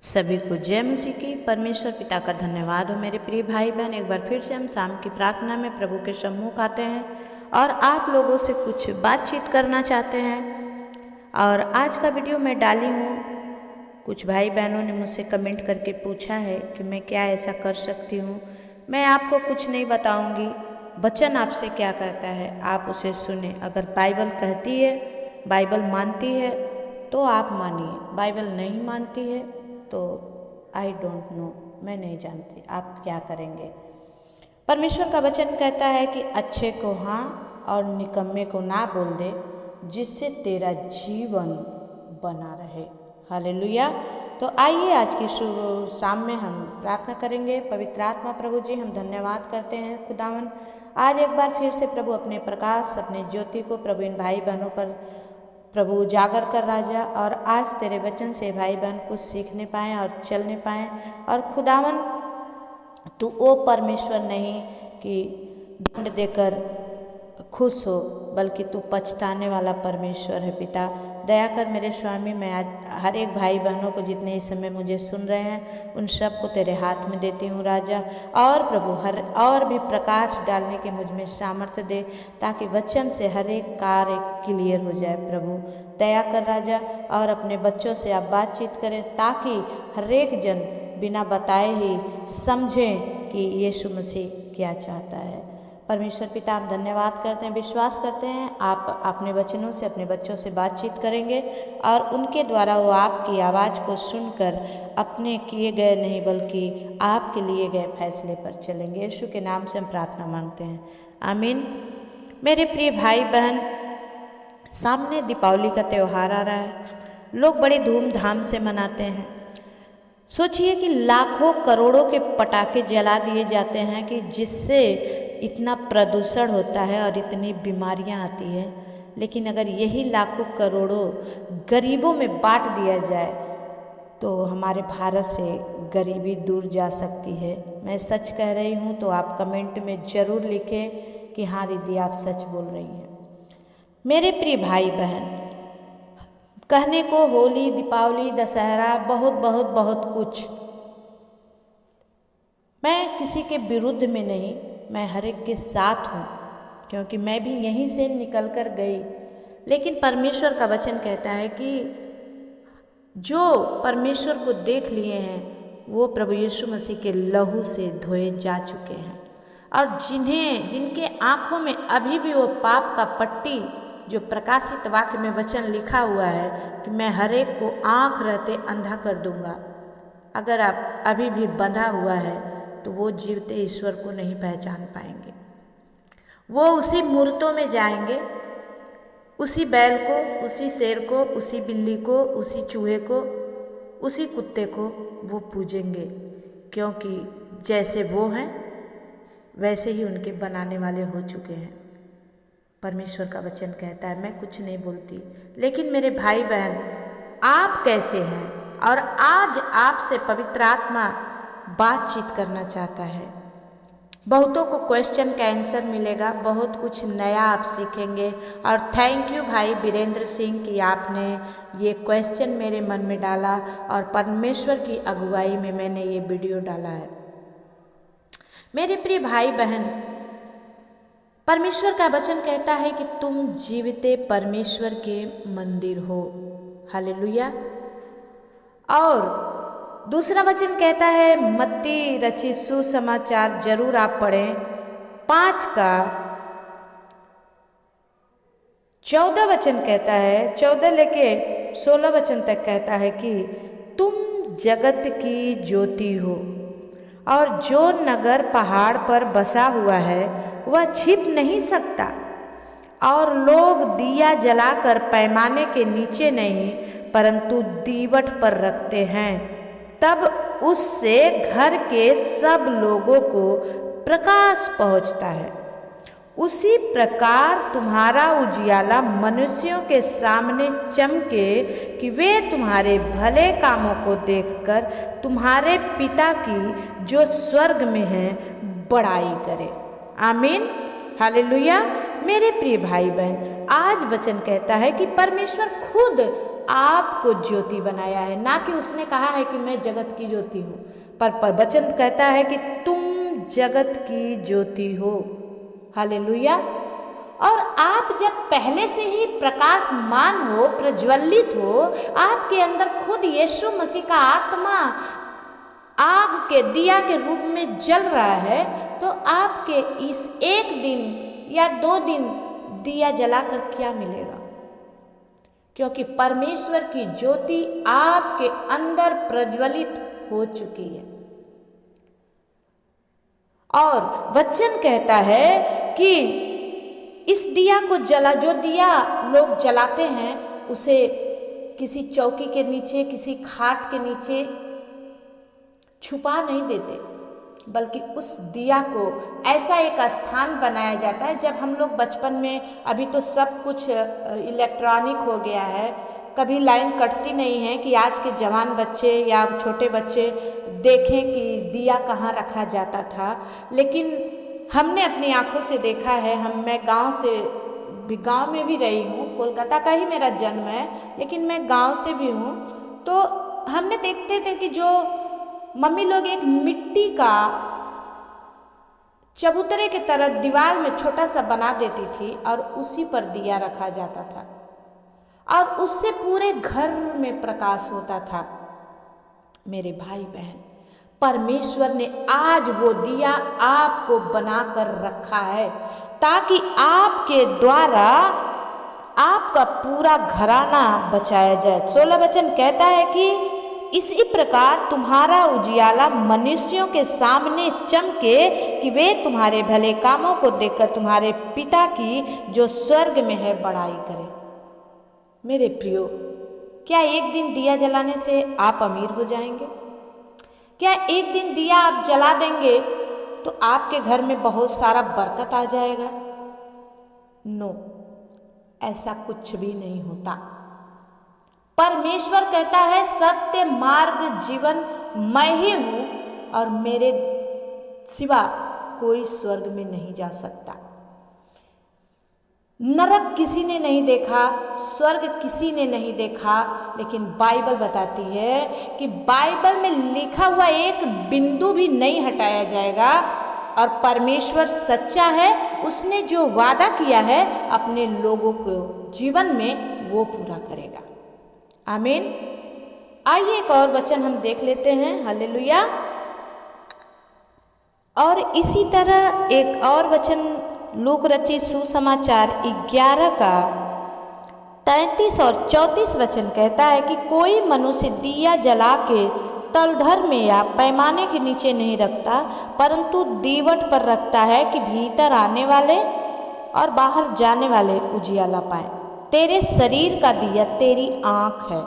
सभी को जय मसीह की। परमेश्वर पिता का धन्यवाद हो। मेरे प्रिय भाई बहन, एक बार फिर से हम शाम की प्रार्थना में प्रभु के सम्मुख आते हैं और आप लोगों से कुछ बातचीत करना चाहते हैं। और आज का वीडियो मैं डाली हूँ, कुछ भाई बहनों ने मुझसे कमेंट करके पूछा है कि मैं क्या ऐसा कर सकती हूँ। मैं आपको कुछ नहीं बताऊँगी, वचन आपसे क्या कहता है आप उसे सुने। अगर बाइबल कहती है, बाइबल मानती है तो आप मानिए, बाइबल नहीं मानती है तो आई डोंट नो, मैं नहीं जानती आप क्या करेंगे। परमेश्वर का वचन कहता है कि अच्छे को हाँ और निकम्मे को ना बोल दे, जिससे तेरा जीवन बना रहे। हालेलुया। तो आइए आज की शाम में हम प्रार्थना करेंगे। पवित्र आत्मा प्रभु जी, हम धन्यवाद करते हैं खुदावन, आज एक बार फिर से प्रभु अपने प्रकाश, अपने ज्योति को प्रभु इन भाई बहनों पर प्रभु उजागर कर राजा। और आज तेरे वचन से भाई बहन कुछ सीखने पाएँ और चलने पाएँ। और खुदावन, तू वो परमेश्वर नहीं कि दंड देकर खुश हो, बल्कि तू पछताने वाला परमेश्वर है। पिता दया कर मेरे स्वामी, मैं आज हर एक भाई बहनों को जितने इस समय मुझे सुन रहे हैं उन सब को तेरे हाथ में देती हूँ राजा। और प्रभु हर और भी प्रकाश डालने के मुझ में सामर्थ्य दे, ताकि वचन से हर एक कार्य क्लियर हो जाए। प्रभु दया कर राजा, और अपने बच्चों से आप बातचीत करें ताकि हर एक जन बिना बताए ही समझें कि यीशु मसीह क्या चाहता है। परमेश्वर पिता, हम धन्यवाद करते हैं, विश्वास करते हैं आप अपने वचनों से अपने बच्चों से बातचीत करेंगे और उनके द्वारा वो आपकी आवाज़ को सुनकर अपने किए गए नहीं बल्कि आपके लिए गए फैसले पर चलेंगे। यीशु के नाम से हम प्रार्थना मांगते हैं, आमीन। मेरे प्रिय भाई बहन, सामने दीपावली का त्यौहार आ रहा है, लोग बड़ी धूमधाम से मनाते हैं। सोचिए कि लाखों करोड़ों के पटाखे जला दिए जाते हैं कि जिससे इतना प्रदूषण होता है और इतनी बीमारियां आती हैं। लेकिन अगर यही लाखों करोड़ों गरीबों में बांट दिया जाए तो हमारे भारत से गरीबी दूर जा सकती है। मैं सच कह रही हूँ, तो आप कमेंट में ज़रूर लिखें कि हाँ दीदी आप सच बोल रही हैं। मेरे प्रिय भाई बहन, कहने को होली, दीपावली, दशहरा, बहुत बहुत बहुत कुछ, मैं किसी के विरुद्ध में नहीं, मैं हर एक के साथ हूँ, क्योंकि मैं भी यहीं से निकल कर गई। लेकिन परमेश्वर का वचन कहता है कि जो परमेश्वर को देख लिए हैं वो प्रभु यीशु मसीह के लहू से धोए जा चुके हैं। और जिनके आँखों में अभी भी वो पाप का पट्टी, जो प्रकाशित वाक्य में वचन लिखा हुआ है कि मैं हर एक को आँख रहते अंधा कर दूंगा, अगर आप अभी भी बंधा हुआ है तो वो जीवते ईश्वर को नहीं पहचान पाएंगे। वो उसी मूर्तों में जाएंगे, उसी बैल को, उसी शेर को, उसी बिल्ली को, उसी चूहे को, उसी कुत्ते को वो पूजेंगे, क्योंकि जैसे वो हैं वैसे ही उनके बनाने वाले हो चुके हैं। परमेश्वर का वचन कहता है, मैं कुछ नहीं बोलती, लेकिन मेरे भाई बहन आप कैसे हैं? और आज आपसे पवित्र आत्मा बातचीत करना चाहता है। बहुतों को क्वेश्चन का आंसर मिलेगा, बहुत कुछ नया आप सीखेंगे। और थैंक यू भाई वीरेंद्र सिंह कि आपने ये क्वेश्चन मेरे मन में डाला और परमेश्वर की अगुवाई में मैंने ये वीडियो डाला है। मेरे प्रिय भाई बहन, परमेश्वर का वचन कहता है कि तुम जीविते परमेश्वर के मंदिर हो। हालेलुया। और दूसरा वचन कहता है, मत्ती रचित सुसमाचार जरूर आप पढ़ें, 5 का 14 वचन कहता है, 14 लेके 16 वचन तक कहता है कि तुम जगत की ज्योति हो, और जो नगर पहाड़ पर बसा हुआ है वह छिप नहीं सकता। और लोग दिया जलाकर पैमाने के नीचे नहीं परंतु दीवट पर रखते हैं, तब उससे घर के सब लोगों को प्रकाश पहुँचता है। उसी प्रकार तुम्हारा उजियाला मनुष्यों के सामने चमके कि वे तुम्हारे भले कामों को देखकर तुम्हारे पिता की जो स्वर्ग में है बड़ाई करे। आमीन, हालेलुया। मेरे प्रिय भाई बहन, आज वचन कहता है कि परमेश्वर खुद आपको ज्योति बनाया है, ना कि उसने कहा है कि मैं जगत की ज्योति हूँ, पर वचन कहता है कि तुम जगत की ज्योति हो। हालेलुया। और आप जब पहले से ही प्रकाशमान हो, प्रज्वलित हो, आपके अंदर खुद यीशु मसीह का आत्मा आग के दिया के रूप में जल रहा है, तो आपके इस एक दिन या 2 दिन दिया जलाकर क्या मिलेगा? क्योंकि परमेश्वर की ज्योति आपके अंदर प्रज्वलित हो चुकी है। और वचन कहता है कि इस दिया को जो दिया लोग जलाते हैं, उसे किसी चौकी के नीचे, किसी खाट के नीचे छुपा नहीं देते, बल्कि उस दिया को ऐसा एक स्थान बनाया जाता है। जब हम लोग बचपन में, अभी तो सब कुछ इलेक्ट्रॉनिक हो गया है, कभी लाइन कटती नहीं है कि आज के जवान बच्चे या छोटे बच्चे देखें कि दिया कहाँ रखा जाता था। लेकिन हमने अपनी आंखों से देखा है। मैं गांव में भी रही हूँ, कोलकाता का ही मेरा जन्म है, लेकिन मैं गांव से भी हूँ। तो हमने देखते थे कि जो मम्मी लोग एक मिट्टी का चबूतरे की तरह दीवार में छोटा सा बना देती थी और उसी पर दिया रखा जाता था और उससे पूरे घर में प्रकाश होता था। मेरे भाई बहन, परमेश्वर ने आज वो दिया आपको बनाकर रखा है ताकि आपके द्वारा आपका पूरा घराना बचाया जाए। 16 वचन कहता है कि इसी प्रकार तुम्हारा उजियाला मनुष्यों के सामने चमके कि वे तुम्हारे भले कामों को देखकर तुम्हारे पिता की जो स्वर्ग में है बड़ाई करें। मेरे प्रियो, क्या एक दिन दिया जलाने से आप अमीर हो जाएंगे? क्या एक दिन दिया आप जला देंगे तो आपके घर में बहुत सारा बरकत आ जाएगा? नो, ऐसा कुछ भी नहीं होता। परमेश्वर कहता है सत्य मार्ग जीवन मैं ही हूँ और मेरे सिवा कोई स्वर्ग में नहीं जा सकता। नरक किसी ने नहीं देखा, स्वर्ग किसी ने नहीं देखा, लेकिन बाइबल बताती है कि बाइबल में लिखा हुआ एक बिंदु भी नहीं हटाया जाएगा। और परमेश्वर सच्चा है, उसने जो वादा किया है अपने लोगों को जीवन में वो पूरा करेगा। आमीन। आइए एक और वचन हम देख लेते हैं। हालेलुया। और इसी तरह एक और वचन लूक रचित सुसमाचार 11 का 33 और 34 वचन कहता है कि कोई मनुष्य दिया जला के तलधर में या पैमाने के नीचे नहीं रखता, परंतु दीवट पर रखता है कि भीतर आने वाले और बाहर जाने वाले उजियाला पाए। तेरे शरीर का दिया तेरी आँख है,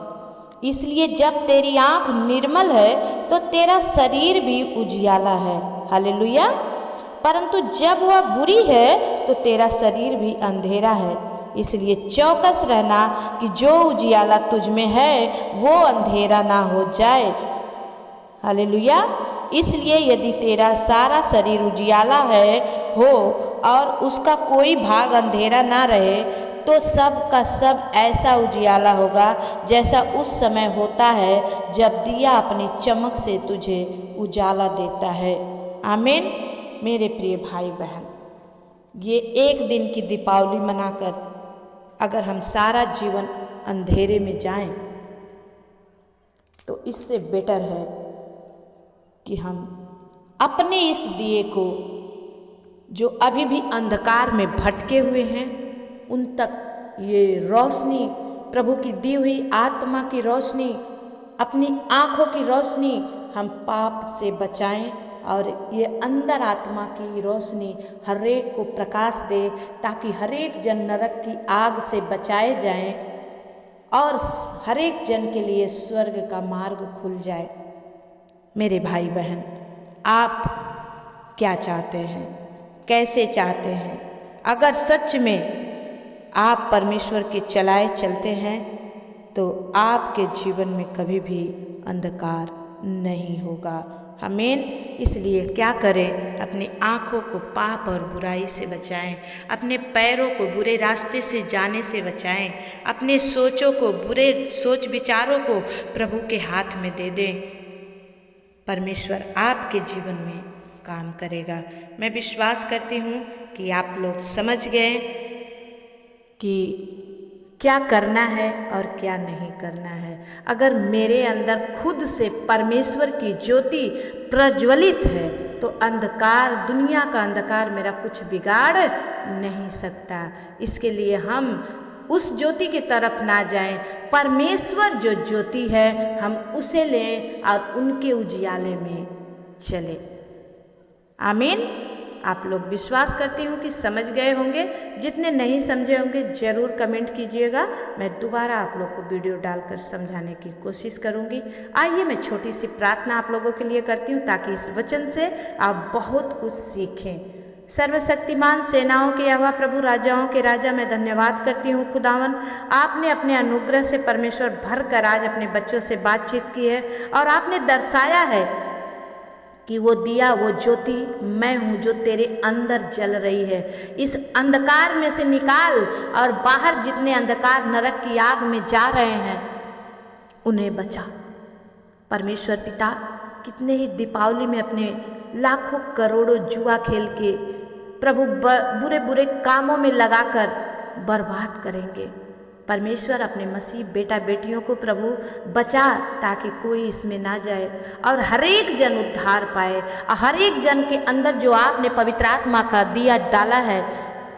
इसलिए जब तेरी आँख निर्मल है तो तेरा शरीर भी उजियाला है। हालेलुया। परंतु जब वह बुरी है तो तेरा शरीर भी अंधेरा है, इसलिए चौकस रहना कि जो उजियाला तुझ में है वो अंधेरा ना हो जाए। हालेलुया। इसलिए यदि तेरा सारा शरीर उजियाला हो और उसका कोई भाग अंधेरा ना रहे, तो सब का सब ऐसा उजियाला होगा जैसा उस समय होता है जब दिया अपनी चमक से तुझे उजाला देता है। आमीन। मेरे प्रिय भाई बहन, ये एक दिन की दीपावली मनाकर अगर हम सारा जीवन अंधेरे में जाएं, तो इससे बेटर है कि हम अपने इस दिए को, जो अभी भी अंधकार में भटके हुए हैं, उन तक ये रोशनी, प्रभु की दी हुई आत्मा की रोशनी, अपनी आँखों की रोशनी हम पाप से बचाएं और ये अंदर आत्मा की रोशनी हर एक को प्रकाश दे, ताकि हर एक जन नरक की आग से बचाए जाएं और हर एक जन के लिए स्वर्ग का मार्ग खुल जाए। मेरे भाई बहन, आप क्या चाहते हैं? कैसे चाहते हैं? अगर सच में आप परमेश्वर के चलाए चलते हैं तो आपके जीवन में कभी भी अंधकार नहीं होगा। आमीन। इसलिए क्या करें, अपनी आँखों को पाप और बुराई से बचाएं, अपने पैरों को बुरे रास्ते से जाने से बचाएं, अपने सोचों को, बुरे सोच विचारों को प्रभु के हाथ में दे दें। परमेश्वर आपके जीवन में काम करेगा। मैं विश्वास करती हूँ कि आप लोग समझ गए कि क्या करना है और क्या नहीं करना है। अगर मेरे अंदर खुद से परमेश्वर की ज्योति प्रज्वलित है तो अंधकार, दुनिया का अंधकार मेरा कुछ बिगाड़ नहीं सकता। इसके लिए हम उस ज्योति की तरफ ना जाएं, परमेश्वर जो ज्योति है हम उसे लें और उनके उजियाले में चलें। आमीन। आप लोग विश्वास करती हूँ कि समझ गए होंगे। जितने नहीं समझे होंगे ज़रूर कमेंट कीजिएगा, मैं दोबारा आप लोग को वीडियो डालकर समझाने की कोशिश करूँगी। आइए मैं छोटी सी प्रार्थना आप लोगों के लिए करती हूँ ताकि इस वचन से आप बहुत कुछ सीखें। सर्वशक्तिमान सेनाओं के यहोवा, प्रभु राजाओं के राजा, मैं धन्यवाद करती हूँ खुदावन, आपने अपने अनुग्रह से परमेश्वर भर कर आज अपने बच्चों से बातचीत की है और आपने दर्शाया है कि वो दिया, वो ज्योति मैं हूँ जो तेरे अंदर जल रही है। इस अंधकार में से निकाल और बाहर जितने अंधकार नरक की आग में जा रहे हैं उन्हें बचा। परमेश्वर पिता, कितने ही दीपावली में अपने लाखों करोड़ों जुआ खेल के प्रभु बुरे बुरे कामों में लगाकर बर्बाद करेंगे। परमेश्वर अपने मसीह बेटा बेटियों को प्रभु बचा ताकि कोई इसमें ना जाए और हर एक जन उद्धार पाए और हर एक जन के अंदर जो आपने पवित्र आत्मा का दिया डाला है,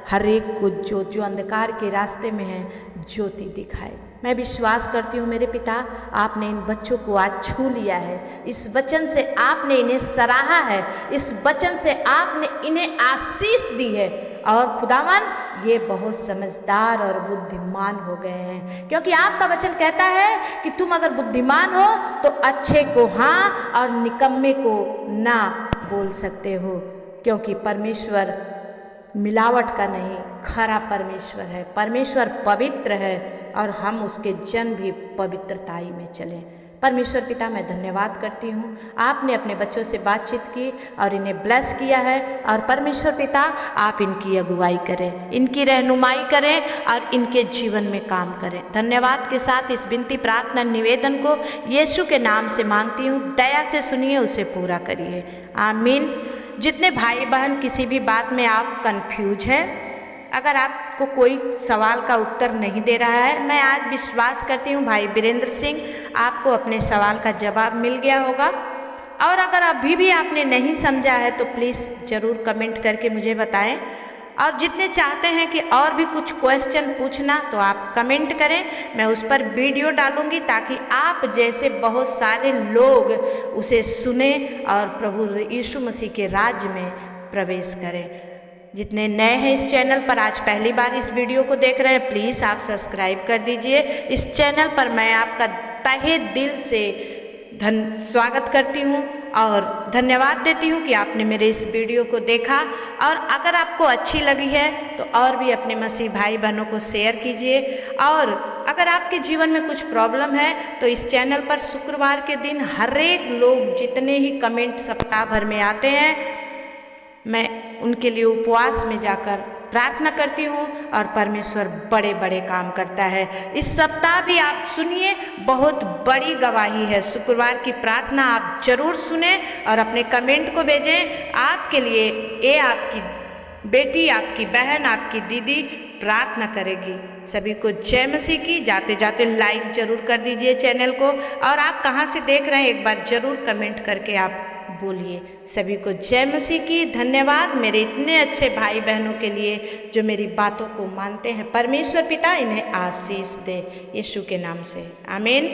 हर एक को जो अंधकार के रास्ते में है ज्योति दिखाए। मैं विश्वास करती हूँ मेरे पिता, आपने इन बच्चों को आज छू लिया है। इस वचन से आपने इन्हें सराहा है, इस वचन से आपने इन्हें आशीष दी है और खुदावन ये बहुत समझदार और बुद्धिमान हो गए हैं, क्योंकि आपका वचन कहता है कि तुम अगर बुद्धिमान हो तो अच्छे को हाँ और निकम्मे को ना बोल सकते हो, क्योंकि परमेश्वर मिलावट का नहीं, खरा परमेश्वर है। परमेश्वर पवित्र है और हम उसके जन भी पवित्रताई में चलें। परमेश्वर पिता, मैं धन्यवाद करती हूँ, आपने अपने बच्चों से बातचीत की और इन्हें ब्लेस किया है और परमेश्वर पिता आप इनकी अगुवाई करें, इनकी रहनुमाई करें और इनके जीवन में काम करें। धन्यवाद के साथ इस विनती प्रार्थना निवेदन को यीशु के नाम से मांगती हूँ, दया से सुनिए, उसे पूरा करिए। आमीन। जितने भाई बहन किसी भी बात में आप कंफ्यूज हैं, अगर आपको कोई सवाल का उत्तर नहीं दे रहा है, मैं आज विश्वास करती हूँ भाई वीरेंद्र सिंह आपको अपने सवाल का जवाब मिल गया होगा। और अगर अभी भी आपने नहीं समझा है तो प्लीज़ ज़रूर कमेंट करके मुझे बताएं। और जितने चाहते हैं कि और भी कुछ क्वेश्चन पूछना तो आप कमेंट करें, मैं उस पर वीडियो डालूंगी ताकि आप जैसे बहुत सारे लोग उसे सुने और प्रभु यीशु मसीह के राज्य में प्रवेश करें। जितने नए हैं इस चैनल पर, आज पहली बार इस वीडियो को देख रहे हैं, प्लीज़ आप सब्सक्राइब कर दीजिए। इस चैनल पर मैं आपका तहे दिल से स्वागत करती हूँ और धन्यवाद देती हूँ कि आपने मेरे इस वीडियो को देखा। और अगर आपको अच्छी लगी है तो और भी अपने मसीह भाई बहनों को शेयर कीजिए। और अगर आपके जीवन में कुछ प्रॉब्लम है तो इस चैनल पर शुक्रवार के दिन हर एक लोग जितने ही कमेंट सप्ताह भर में आते हैं, मैं उनके लिए उपवास में जाकर प्रार्थना करती हूँ और परमेश्वर बड़े बड़े काम करता है। इस सप्ताह भी आप सुनिए, बहुत बड़ी गवाही है। शुक्रवार की प्रार्थना आप जरूर सुने और अपने कमेंट को भेजें। आपके लिए ये आपकी बेटी, आपकी बहन, आपकी दीदी प्रार्थना करेगी। सभी को जय मसीह की। जाते जाते लाइक जरूर कर दीजिए चैनल को, और आप कहाँ से देख रहे हैं एक बार जरूर कमेंट करके आप बोलिए। सभी को जय मसीह की। धन्यवाद मेरे इतने अच्छे भाई बहनों के लिए जो मेरी बातों को मानते हैं। परमेश्वर पिता इन्हें आशीष दे, यीशु के नाम से। आमीन।